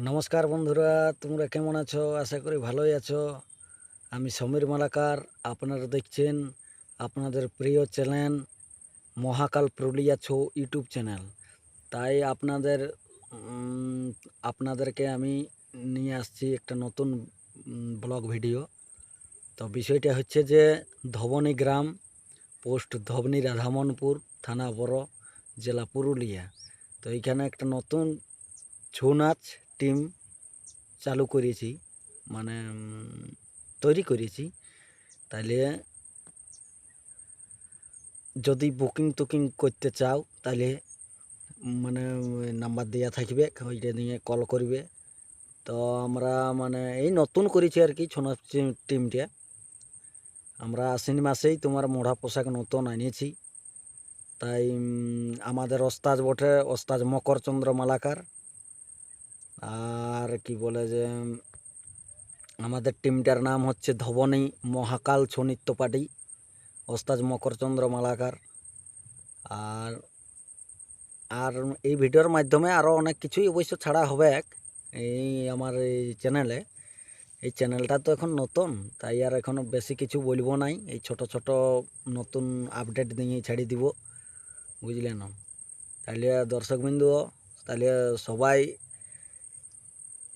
নমস্কার বন্ধুরা, তোমরা কেমন আছো? আশা করি ভালোই আছো। আমি সমীর মালাকার। আপনারা দেখছেন আপনাদের প্রিয় চ্যানেল মহাকাল পুরুলিয়া ছৌ ইউটিউব চ্যানেল। তাই আপনাদেরকে আমি নিয়ে আসছি একটা নতুন ব্লগ ভিডিও। তো বিষয়টা হচ্ছে যে ধবনী গ্রাম, পোস্ট ধবনী, রাধামনপুর, থানা বড়, জেলা পুরুলিয়া। তো এইখানে একটা নতুন ছৌ নাচ টিম চালু করেছি, মানে তৈরি করেছি। তাইলে যদি বুকিং টুকিং করতে চাও তাহলে মানে নাম্বার দেওয়া থাকবে, ওইটা নিয়ে কল করবে। তো আমরা মানে এই নতুন করেছি আর কি ছৌ নাচ টিমটা। আমরা আশ্বিন মাসেই তোমার মোড়া পোশাক নতুন আনিয়েছি। তাই আমাদের ওস্তাদ বটে ওস্তাদ মকরচন্দ্র মালাকার। আর কি বলে যে আমাদের টিমটার নাম হচ্ছে ধবনী মহাকাল ছৌ নৃত্য পার্টি, ওস্তাদ মকরচন্দ্র মালাকার। আর আর এই ভিডিওর মাধ্যমে আরও অনেক কিছুই অবশ্য ছাড়া হবে এই আমার এই চ্যানেলে। এই চ্যানেলটা তো এখন নতুন, তাই আর এখনও বেশি কিছু বলবো নাই। এই ছোট ছোট নতুন আপডেট দিয়েই ছাড়ি দিব, বুঝলে না? তাহলে দর্শকবিন্দু, তাহলে সবাই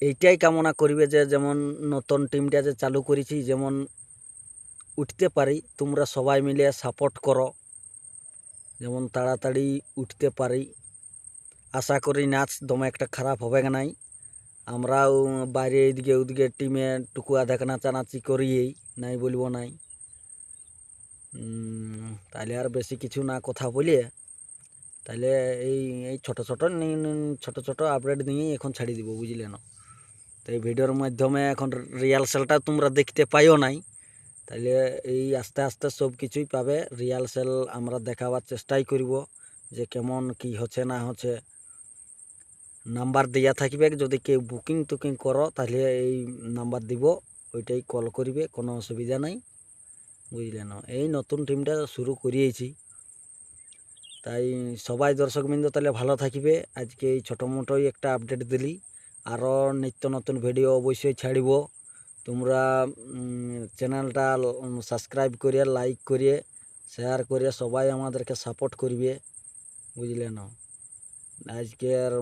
এইটাই কামনা করবে যে যেমন নতুন টিমটা যে চালু করেছি যেমন উঠতে পারি, তোমরা সবাই মিলে সাপোর্ট করো, যেমন তাড়াতাড়ি উঠতে পারি। আশা করি নাচ দমে একটা খারাপ হবে নাই। আমরাও বাইরে এদিকে ওদিকে টিমে টুকুয়া দেখা নাচানাচি করিয়েই নাই বলবো নাই। তাহলে আর বেশি কিছু না কথা বলিয়ে তাহলে এই এই ছোটো ছোটো আপডেট দিয়েই এখন ছাড়ি দিব, বুঝলে না? তো এই ভিডিওর মাধ্যমে এখন রিহার্সালটা তোমরা দেখতে পাইও নাই, তাহলে এই আস্তে আস্তে সব কিছুই পাবে। রিহার্সাল আমরা দেখাবার চেষ্টাই করব যে কেমন কি হচ্ছে না হচ্ছে। নাম্বার দেওয়া থাকবে, যদি কেউ বুকিং টুকিং করো তাহলে এই নাম্বার দিব, ওইটাই কল করবে, কোনো অসুবিধা নাই, বুঝলে না? এই নতুন টিমটা শুরু করিয়েছি, তাই সবাই দর্শকবৃন্দ তাহলে ভালো থাকবে। আজকে এই ছোটো মোটোই একটা আপডেট দিলি, আরও নিত্য নতুন ভিডিও অবশ্যই ছাড়ব। তোমরা চ্যানেলটা সাবস্ক্রাইব করিয়ে, লাইক করিয়ে, শেয়ার করিয়ে সবাই আমাদেরকে সাপোর্ট করবে, বুঝলে না? আজকের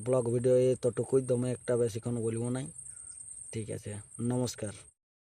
ব্লগ ভিডিও এতটুকুই, দমে একটা বেশিক্ষণ বলবো নাই। ঠিক আছে, নমস্কার।